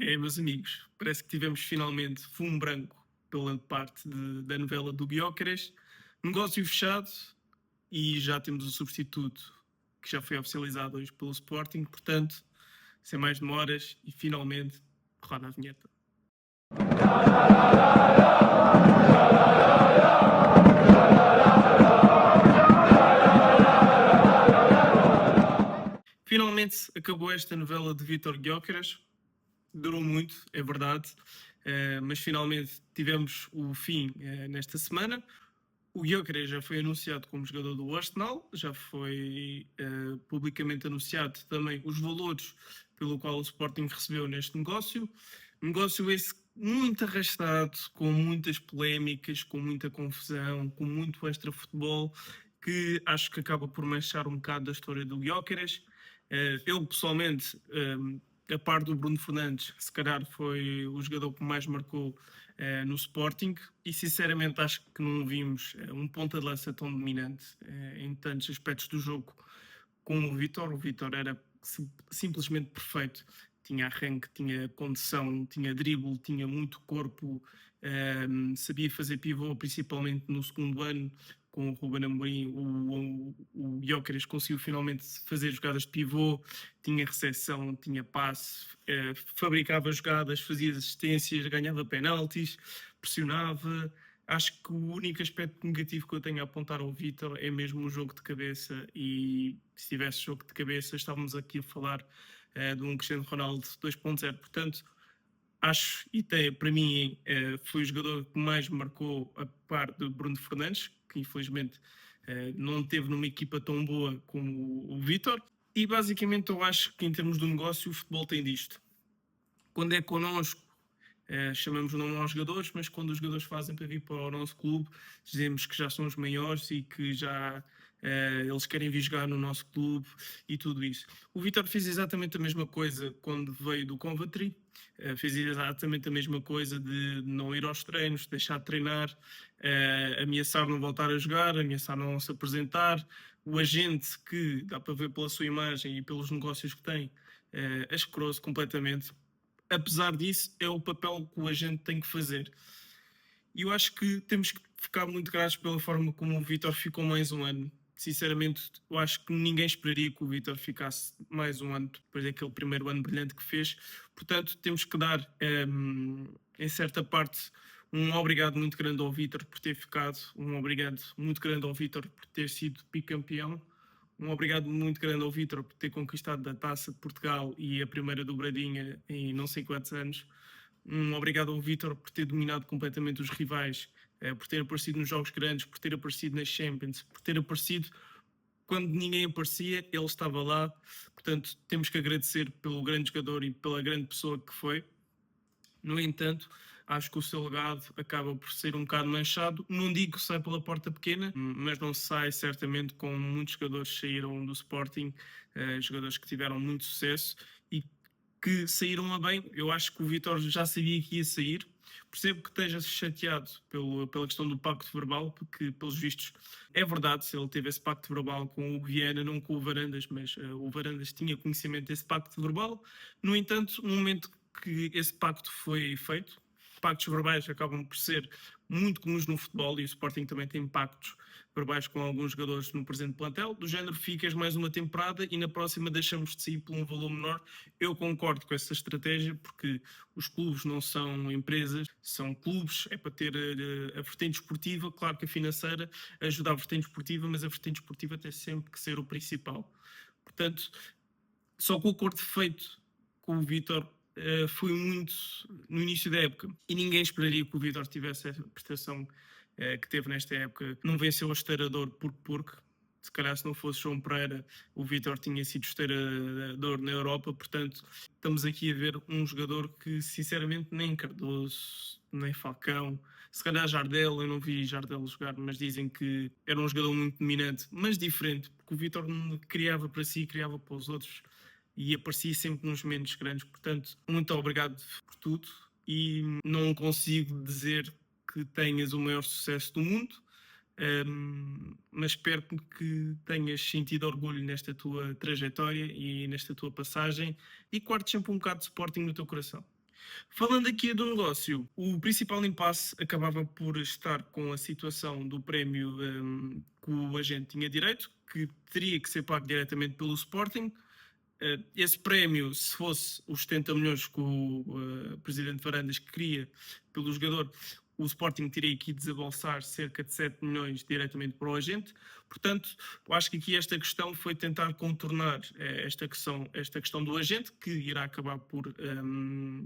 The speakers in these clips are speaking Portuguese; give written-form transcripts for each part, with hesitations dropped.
Meus amigos, parece que tivemos finalmente fumo branco pela parte da novela do Gyökeres. Negócio fechado e já temos o substituto que já foi oficializado hoje pelo Sporting. Portanto, sem mais demoras e finalmente roda a vinheta. Finalmente acabou esta novela de Vítor Gyökeres. Durou muito, é verdade, mas finalmente tivemos o fim nesta semana. O Gyökeres já foi anunciado como jogador do Arsenal, já foi publicamente anunciado também os valores pelo qual o Sporting recebeu neste negócio. Negócio esse muito arrastado, com muitas polémicas, com muita confusão, com muito extra futebol, que acho que acaba por manchar um bocado da história do Gyökeres. Eu pessoalmente, a par do Bruno Fernandes, se calhar foi o jogador que mais marcou no Sporting, e sinceramente acho que não vimos um ponta de lança tão dominante em tantos aspectos do jogo como o Vítor. O Vítor era simplesmente perfeito, tinha arranque, tinha condição, tinha drible, tinha muito corpo, sabia fazer pivô, principalmente no segundo ano com o Ruben Amorim. O Gyökeres conseguiu finalmente fazer jogadas de pivô, tinha recepção, tinha passe, fabricava jogadas, fazia assistências, ganhava penaltis, pressionava. Acho que o único aspecto negativo que eu tenho a apontar ao Vítor é mesmo o jogo de cabeça, e se tivesse jogo de cabeça estávamos aqui a falar de um Cristiano Ronaldo 2.0. Portanto, acho, e até para mim foi o jogador que mais marcou, a par de Bruno Fernandes, que infelizmente não teve numa equipa tão boa como o Vítor. E basicamente eu acho que em termos do negócio o futebol tem disto. Quando é connosco, chamamos o nome aos jogadores, mas quando os jogadores fazem para vir para o nosso clube, dizemos que já são os maiores e que já eles querem vir jogar no nosso clube e tudo isso. O Vítor fez exatamente a mesma coisa quando veio do Coventry, fez exatamente a mesma coisa de não ir aos treinos, deixar de treinar, ameaçar não voltar a jogar, ameaçar não se apresentar. O agente, que dá para ver pela sua imagem e pelos negócios que tem, escrou-se completamente. Apesar disso, é o papel que a gente tem que fazer. E eu acho que temos que ficar muito gratos pela forma como o Vítor ficou mais um ano. Sinceramente, eu acho que ninguém esperaria que o Vítor ficasse mais um ano depois daquele primeiro ano brilhante que fez. Portanto, temos que dar, em certa parte, um obrigado muito grande ao Vítor por ter ficado, um obrigado muito grande ao Vítor por ter sido bicampeão, um obrigado muito grande ao Vítor por ter conquistado a Taça de Portugal e a primeira dobradinha em não sei quantos anos. Um obrigado ao Vítor por ter dominado completamente os rivais, por ter aparecido nos jogos grandes, por ter aparecido nas Champions, por ter aparecido quando ninguém aparecia, ele estava lá. Portanto, temos que agradecer pelo grande jogador e pela grande pessoa que foi. No entanto, acho que o seu legado acaba por ser um bocado manchado. Não digo que sai pela porta pequena, mas não sai certamente como muitos jogadores saíram do Sporting, jogadores que tiveram muito sucesso e que saíram a bem. Eu acho que o Vítor já sabia que ia sair. Percebo que esteja chateado pela questão do pacto verbal, porque, pelos vistos, é verdade, se ele teve esse pacto verbal com o Viana, não com o Varandas, mas o Varandas tinha conhecimento desse pacto verbal. No entanto, no momento que esse pacto foi feito, pactos verbais acabam por ser muito comuns no futebol, e o Sporting também tem pactos verbais com alguns jogadores no presente plantel, do género: ficas mais uma temporada e na próxima deixamos de sair por um valor menor. Eu concordo com essa estratégia, porque os clubes não são empresas, são clubes, é para ter a vertente esportiva. Claro que a financeira ajuda a vertente esportiva, mas a vertente esportiva tem sempre que ser o principal. Portanto, só que o acordo feito com o Vítor foi muito no início da época, e ninguém esperaria que o Vítor tivesse a prestação que teve nesta época. Não venceu o esteirador porque se calhar, se não fosse João Pereira, o Vítor tinha sido esteirador na Europa. Portanto, estamos aqui a ver um jogador que, sinceramente, nem Cardoso, nem Falcão, se calhar Jardel, eu não vi Jardel jogar, mas dizem que era um jogador muito dominante, mas diferente, porque o Vítor não criava para si, criava para os outros e aparecia sempre nos momentos grandes. Portanto, muito obrigado por tudo, e não consigo dizer que tenhas o maior sucesso do mundo, mas espero que tenhas sentido orgulho nesta tua trajetória e nesta tua passagem, e guardes sempre um bocado de Sporting no teu coração. Falando aqui do negócio, o principal impasse acabava por estar com a situação do prémio que o agente tinha direito, que teria que ser pago diretamente pelo Sporting. Esse prémio, se fosse os 70 milhões que o presidente Varandas queria pelo jogador, o Sporting teria que desembolsar cerca de 7 milhões diretamente para o agente. Portanto, eu acho que aqui esta questão foi tentar contornar esta questão do agente, que irá acabar por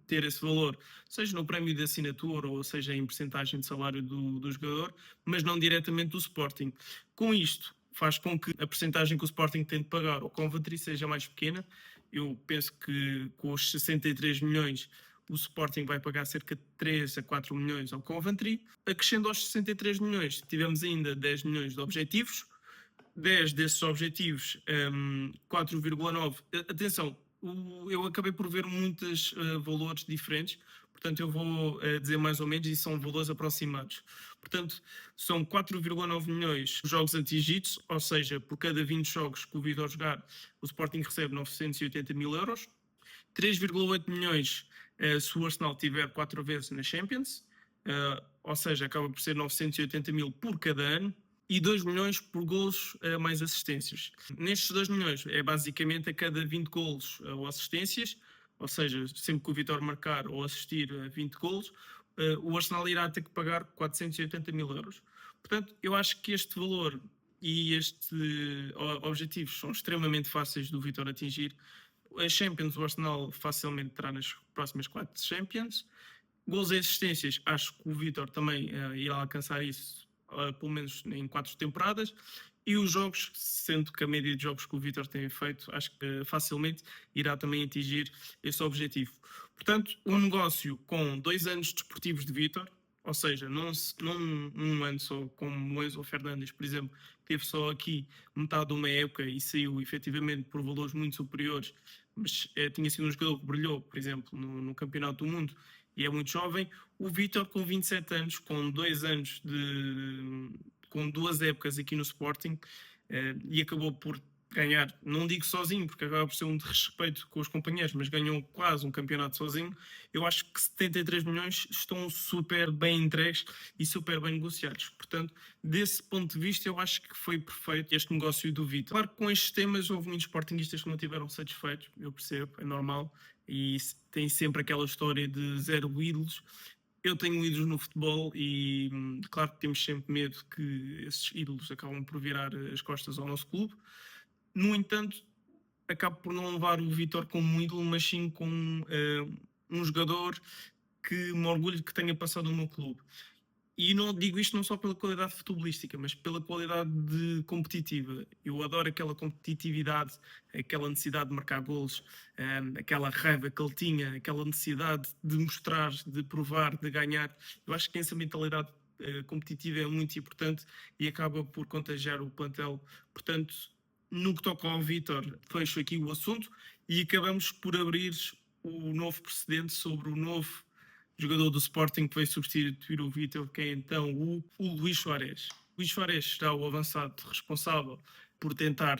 ter esse valor, seja no prémio de assinatura ou seja em percentagem de salário do jogador, mas não diretamente do Sporting. Com isto, faz com que a percentagem que o Sporting tem de pagar ao Coventry seja mais pequena. Eu penso que com os 63 milhões o Sporting vai pagar cerca de 3 a 4 milhões ao Coventry. Acrescendo aos 63 milhões, tivemos ainda 10 milhões de objetivos. 10 desses objetivos, 4,9. Atenção, eu acabei por ver muitos valores diferentes, portanto eu vou dizer mais ou menos e são valores aproximados. Portanto, são 4,9 milhões de jogos atingidos, ou seja, por cada 20 jogos que o Vitor jogar, o Sporting recebe 980 mil euros. 3,8 milhões se o Arsenal tiver 4 vezes na Champions, ou seja, acaba por ser 980 mil por cada ano. E 2 milhões por golos mais assistências. Nestes 2 milhões é basicamente a cada 20 golos ou assistências, ou seja, sempre que o Vitor marcar ou assistir a 20 golos, o Arsenal irá ter que pagar 480 mil euros. Portanto, eu acho que este valor e este objetivos são extremamente fáceis do Vitor atingir. As Champions, o Arsenal facilmente terá nas próximas 4 Champions. Gols e assistências, acho que o Vitor também irá alcançar isso, pelo menos em 4 temporadas. E os jogos, sendo que a média de jogos que o Vitor tem feito, acho que facilmente irá também atingir esse objetivo. Portanto, um negócio com 2 anos desportivos de Vitor, ou seja, não um ano só, como o Enzo Fernandes, por exemplo, teve só aqui metade de uma época e saiu efetivamente por valores muito superiores, mas tinha sido um jogador que brilhou, por exemplo, no Campeonato do Mundo e é muito jovem. O Vitor, com 27 anos, com 2 anos com 2 épocas aqui no Sporting, e acabou por ganhar, não digo sozinho, porque acaba por ser um desrespeito com os companheiros, mas ganhou quase um campeonato sozinho. Eu acho que 73 milhões estão super bem entregues e super bem negociados. Portanto, desse ponto de vista, eu acho que foi perfeito este negócio do Vitor. Claro que com estes temas houve muitos sportinguistas que não estiveram satisfeitos, eu percebo, é normal, e tem sempre aquela história de 0 ídolos. Eu tenho ídolos no futebol e claro que temos sempre medo que esses ídolos acabam por virar as costas ao nosso clube. No entanto, acabo por não levar o Vitor como um ídolo, mas sim como um jogador que me orgulho que tenha passado no meu clube. E não digo isto não só pela qualidade futebolística, mas pela qualidade competitiva. Eu adoro aquela competitividade, aquela necessidade de marcar golos, aquela raiva que ele tinha, aquela necessidade de mostrar, de provar, de ganhar. Eu acho que essa mentalidade competitiva é muito importante e acaba por contagiar o plantel. Portanto, no que toca ao Vítor, fecho aqui o assunto e acabamos por abrir o novo precedente sobre o novo jogador do Sporting que veio substituir o Vítor, que é então o Luís Soares. Luís Soares será o avançado responsável por tentar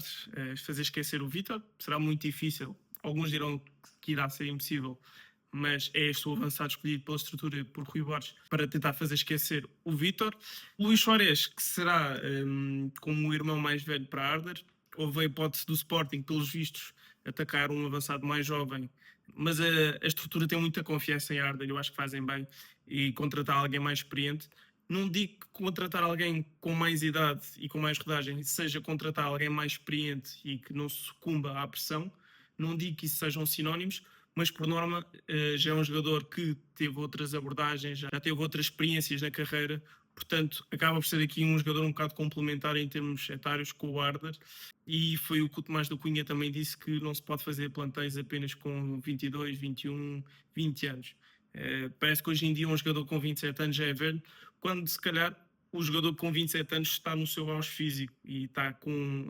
fazer esquecer o Vítor. Será muito difícil. Alguns dirão que irá ser impossível, mas é este o avançado escolhido pela estrutura por Rui Borges para tentar fazer esquecer o Vítor. Luís Soares, que será como o irmão mais velho para Arder. Houve a hipótese do Sporting, pelos vistos, atacar um avançado mais jovem, mas a estrutura tem muita confiança em Arder, eu acho que fazem bem, e contratar alguém mais experiente. Não digo que contratar alguém com mais idade e com mais rodagem seja contratar alguém mais experiente e que não sucumba à pressão, não digo que isso sejam sinónimos, mas por norma já é um jogador que teve outras abordagens, já teve outras experiências na carreira, portanto acaba por ser aqui um jogador um bocado complementar em termos etários com o Arder, e foi o que o Tomás da Cunha também disse, que não se pode fazer plantéis apenas com 22, 21, 20 anos. Parece que hoje em dia um jogador com 27 anos já é velho, quando se calhar o jogador com 27 anos está no seu auge físico e está com.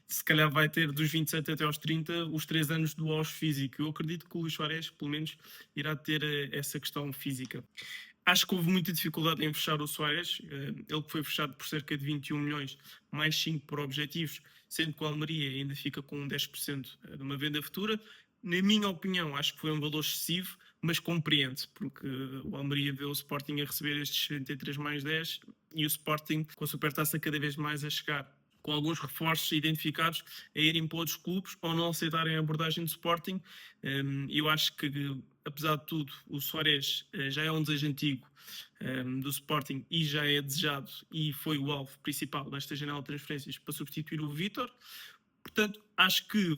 Se calhar vai ter dos 27 até aos 30 os 3 anos do auge físico. Eu acredito que o Luís Soares, pelo menos, irá ter essa questão física. Acho que houve muita dificuldade em fechar o Soares, ele que foi fechado por cerca de 21 milhões, mais 5 por objetivos, sendo que o Almeria ainda fica com 10% de uma venda futura. Na minha opinião, acho que foi um valor excessivo, mas compreende, porque o Almeria vê o Sporting a receber estes 63+10 e o Sporting com a Supertaça cada vez mais a chegar, com alguns reforços identificados a irem para outros clubes ou não aceitarem a abordagem do Sporting. Eu acho que, apesar de tudo, o Soares já é um desejo antigo do Sporting e já é desejado e foi o alvo principal desta janela de transferências para substituir o Vítor. Portanto, acho que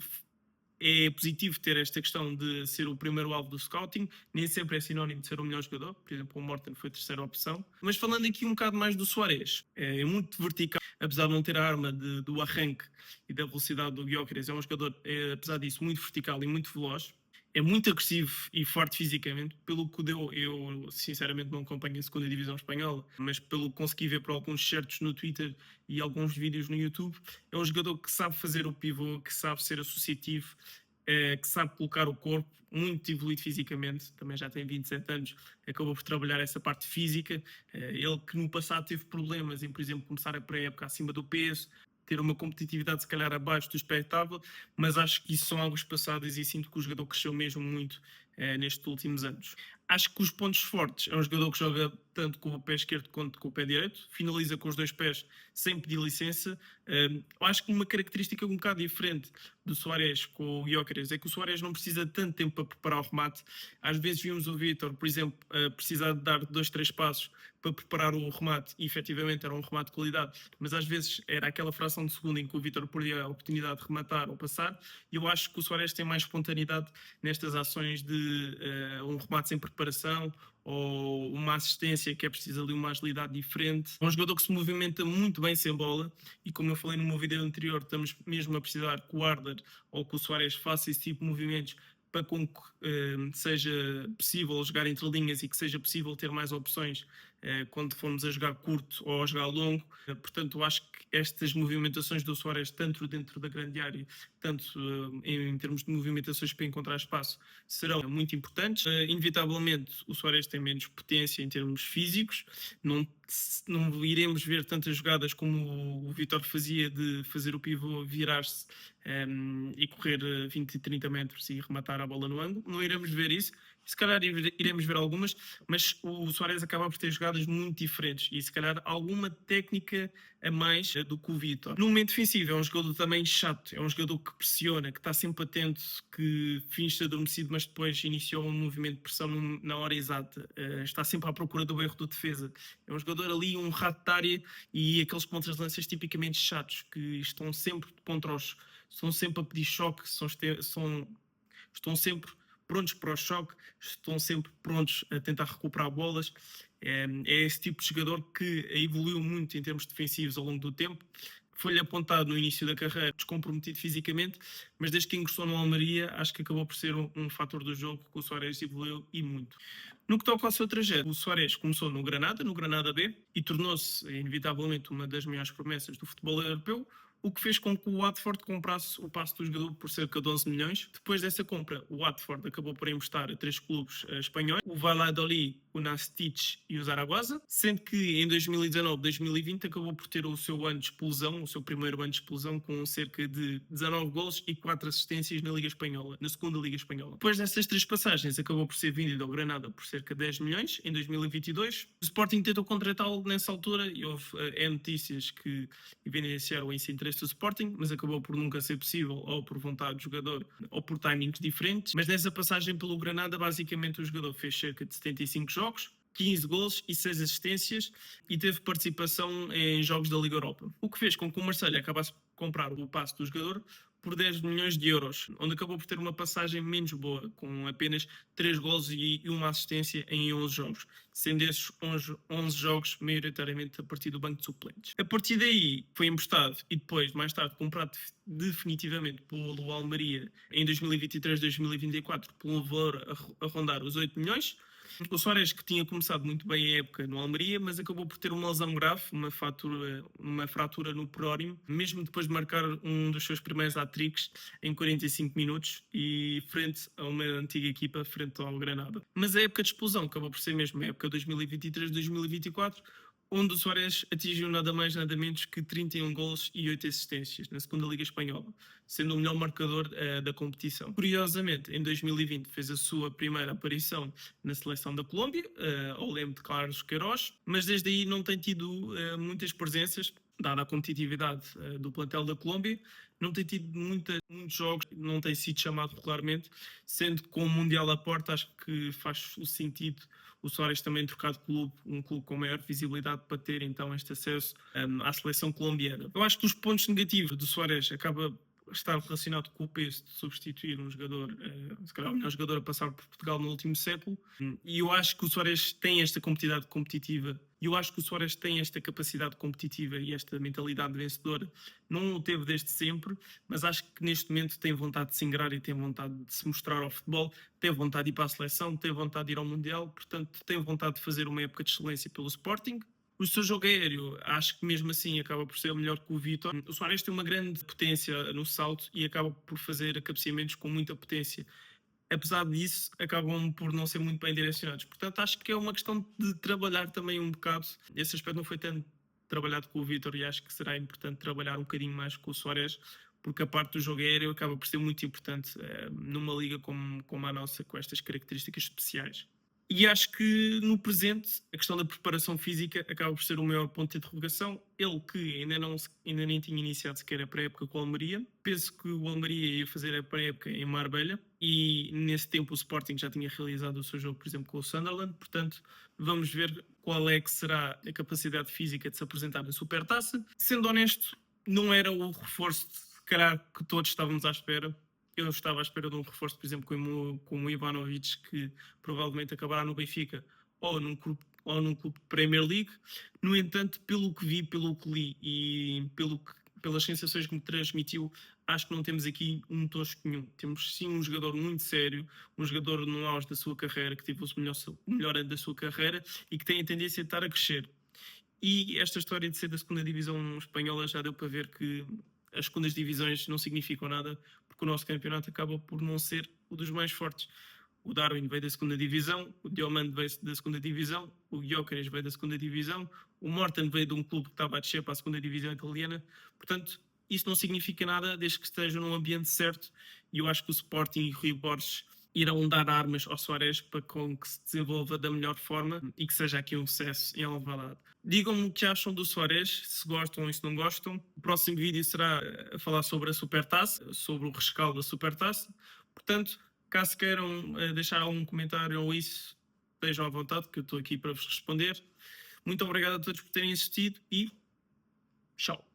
é positivo ter esta questão de ser o primeiro alvo do scouting, nem sempre é sinónimo de ser o melhor jogador. Por exemplo, o Morten foi a terceira opção. Mas falando aqui um bocado mais do Soares, é muito vertical, apesar de não ter a arma do arranque e da velocidade do Gyökeres, é um jogador, apesar disso, muito vertical e muito veloz. É muito agressivo e forte fisicamente, pelo que deu. Eu sinceramente não acompanho a segunda divisão espanhola, mas pelo que consegui ver por alguns certos no Twitter e alguns vídeos no YouTube, é um jogador que sabe fazer o pivô, que sabe ser associativo, que sabe colocar o corpo, muito evoluído fisicamente, também já tem 27 anos, acabou por trabalhar essa parte física. Ele que no passado teve problemas em, por exemplo, começar a pré-época acima do peso, ter uma competitividade se calhar abaixo do expectável, mas acho que isso são águas passadas e sinto que o jogador cresceu mesmo muito nestes últimos anos. Acho que os pontos fortes é um jogador que joga tanto com o pé esquerdo quanto com o pé direito, finaliza com os dois pés sem pedir licença. Acho que uma característica um bocado diferente do Soares com o Gyökeres é que o Soares não precisa de tanto tempo para preparar o remate. Às vezes vimos o Vítor, por exemplo, precisar de dar 2-3 passos para preparar o remate e efetivamente era um remate de qualidade, mas às vezes era aquela fração de segundo em que o Vítor perdia a oportunidade de rematar ou passar, e eu acho que o Soares tem mais espontaneidade nestas ações de um remate sem preparação ou uma assistência que é preciso ali uma agilidade diferente. É um jogador que se movimenta muito bem sem bola e, como eu falei no meu vídeo anterior, estamos mesmo a precisar que o Arder ou que o Soares faça esse tipo de movimentos para que seja possível jogar entre linhas e que seja possível ter mais opções quando formos a jogar curto ou a jogar longo. Portanto, eu acho que estas movimentações do Soares, tanto dentro da grande área, tanto em termos de movimentações para encontrar espaço, serão muito importantes. Inevitavelmente, o Soares tem menos potência em termos físicos, não iremos ver tantas jogadas como o Vítor fazia, de fazer o pivô virar-se e correr 20 e 30 metros e rematar a bola no ângulo. Não iremos ver isso. Se calhar iremos ver algumas, mas o Soares acaba por ter jogadas muito diferentes e se calhar alguma técnica a mais do que o Vítor. No momento defensivo é um jogador também chato, é um jogador que pressiona, que está sempre atento, que finge adormecido, mas depois iniciou um movimento de pressão na hora exata. Está sempre à procura do erro do defesa. É um jogador ali, um rato de área, e aqueles pontas de lanças tipicamente chatos, que estão sempre contra os... estão sempre a pedir choque, estão sempre prontos para o choque, estão sempre prontos a tentar recuperar bolas. É esse tipo de jogador que evoluiu muito em termos defensivos ao longo do tempo. Foi-lhe apontado no início da carreira descomprometido fisicamente, mas desde que ingressou no Almeria, acho que acabou por ser um fator do jogo que o Soares evoluiu e muito. No que toca ao seu trajeto, o Soares começou no Granada B, e tornou-se inevitavelmente uma das maiores promessas do futebol europeu, o que fez com que o Watford comprasse o passe do jogador por cerca de 11 milhões. Depois dessa compra, o Watford acabou por emprestar a 3 clubes espanhóis, o Valladolid, o Nastic e o Zaragoza, sendo que em 2019-2020 acabou por ter o seu ano de explosão, o seu primeiro ano de explosão, com cerca de 19 golos e 4 assistências na Liga Espanhola, na segunda Liga Espanhola. Depois dessas 3 passagens, acabou por ser vendido ao Granada por cerca de 10 milhões em 2022. O Sporting tentou contratá-lo nessa altura e houve notícias que evidenciaram esse interesse do Sporting, mas acabou por nunca ser possível, ou por vontade do jogador, ou por timings diferentes. Mas nessa passagem pelo Granada, basicamente o jogador fez cerca de 75 jogos, 15 gols e 6 assistências, e teve participação em jogos da Liga Europa. O que fez com que o Marselha acabasse por comprar o passe do jogador por 10 milhões de euros, onde acabou por ter uma passagem menos boa, com apenas 3 gols e uma assistência em 11 jogos, sendo esses 11 jogos maioritariamente a partir do banco de suplentes. A partir daí foi emprestado e depois, mais tarde, comprado definitivamente pelo Almeria em 2023-2024 por um valor a rondar os 8 milhões. O Soares, que tinha começado muito bem a época no Almeria, mas acabou por ter uma lesão grave, uma fratura no prónimo, mesmo depois de marcar um dos seus primeiros hat-tricks em 45 minutos e frente a uma antiga equipa, frente ao Granada. Mas a época de explosão acabou por ser mesmo a época 2023-2024, onde o Suárez atingiu nada mais nada menos que 31 golos e 8 assistências na segunda Liga Espanhola, sendo o melhor marcador da competição. Curiosamente, em 2020 fez a sua primeira aparição na seleção da Colômbia, ao leme de Carlos Queiroz, mas desde aí não tem tido muitas presenças, dada a competitividade do plantel da Colômbia, não tem tido muitos jogos, não tem sido chamado regularmente, sendo que com o Mundial à porta acho que faz o sentido o Soares também trocar de clube, um clube com maior visibilidade para ter então este acesso à seleção colombiana. Eu acho que os pontos negativos do Soares acaba estar relacionado com o peso de substituir um jogador, se calhar o melhor jogador a passar por Portugal no último século, e eu acho que o Soares tem esta competitividade competitiva, e eu acho que o Soares tem esta capacidade competitiva e esta mentalidade vencedora, não o teve desde sempre, mas acho que neste momento tem vontade de se ingrar e tem vontade de se mostrar ao futebol, tem vontade de ir para a seleção, tem vontade de ir ao Mundial, portanto tem vontade de fazer uma época de excelência pelo Sporting. O seu jogo aéreo, acho que mesmo assim acaba por ser melhor que o Vitor. O Suárez tem uma grande potência no salto e acaba por fazer cabeceamentos com muita potência. Apesar disso, acabam por não ser muito bem direcionados. Portanto, acho que é uma questão de trabalhar também um bocado. Esse aspecto não foi tanto trabalhado com o Vitor e acho que será importante trabalhar um bocadinho mais com o Suárez, porque a parte do jogo aéreo acaba por ser muito importante numa liga como a nossa, com estas características especiais. E acho que no presente a questão da preparação física acaba por ser o maior ponto de interrogação. Ele que ainda nem tinha iniciado sequer a pré-época com o Almeria. Penso que o Almeria ia fazer a pré-época em Marbella e nesse tempo o Sporting já tinha realizado o seu jogo, por exemplo, com o Sunderland. Portanto, vamos ver qual é que será a capacidade física de se apresentar na Supertaça. Sendo honesto, não era o reforço se calhar que todos estávamos à espera. Eu estava à espera de um reforço, por exemplo, como o Ivanovic, que provavelmente acabará no Benfica ou num clube de Premier League. No entanto, pelo que vi, pelo que li e pelas sensações que me transmitiu, acho que não temos aqui um tosco nenhum. Temos sim um jogador muito sério, um jogador no auge da sua carreira, que teve o melhor ano da sua carreira e que tem a tendência de estar a crescer. E esta história de ser da segunda divisão espanhola já deu para ver que as segundas divisões não significam nada, porque o nosso campeonato acaba por não ser o dos mais fortes. O Darwin veio da segunda divisão, o Diomande veio da segunda divisão, o Gyökeres veio da segunda divisão, o Morten veio de um clube que estava a descer para a segunda divisão italiana. Portanto, isso não significa nada desde que estejam num ambiente certo, e eu acho que o Sporting e o Rui Borges irão dar armas ao Soares para com que se desenvolva da melhor forma e que seja aqui um sucesso em Alvalade. Digam-me o que acham do Soares, se gostam ou se não gostam. O próximo vídeo será a falar sobre a Supertaça, sobre o rescaldo da Supertaça. Portanto, caso queiram deixar algum comentário ou isso, estejam à vontade, que eu estou aqui para vos responder. Muito obrigado a todos por terem assistido e tchau.